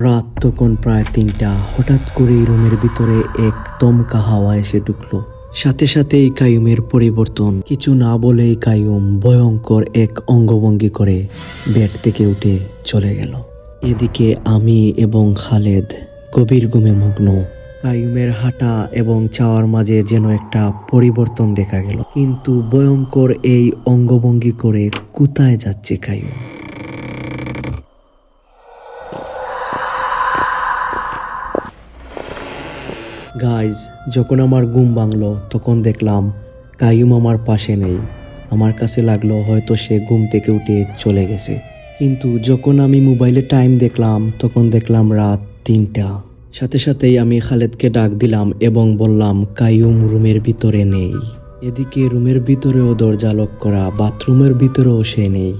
রাত তখন প্রায় 3টা। হঠাৎ করেই রুমের ভিতরে এক দমকা হাওয়া এসে ঢুকলো। সাথে সাথেই কাইয়ুমের পরিবর্তন। কিছু না বলেই কাইয়ুম ভয়ঙ্কর এক অঙ্গভঙ্গি করে বেড থেকে উঠে চলে গেল। এদিকে আমি এবং খালেদ গভীর ঘুমে মগ্ন। কাইয়ুমের হাঁটা এবং চাওয়ার মাঝে যেন একটা পরিবর্তন দেখা গেল, কিন্তু ভয়ঙ্কর এই অঙ্গভঙ্গি করে কোথায় যাচ্ছে কাইয়ুম? গাইজ, যখন আমার ঘুম ভাঙলো তখন দেখলাম কাইয়ুম আমার পাশে নেই। আমার কাছে লাগলো হয়তো সে ঘুম থেকে উঠে চলে গেছে, কিন্তু যখন আমি মোবাইলে টাইম দেখলাম তখন দেখলাম রাত 3টা। সাথে সাথেই আমি খালেদকে ডাক দিলাম এবং বললাম কাইয়ুম রুমের ভিতরে নেই। এদিকে রুমের ভিতরেও দরজা লক করা, বাথরুমের ভিতরেও সে নেই।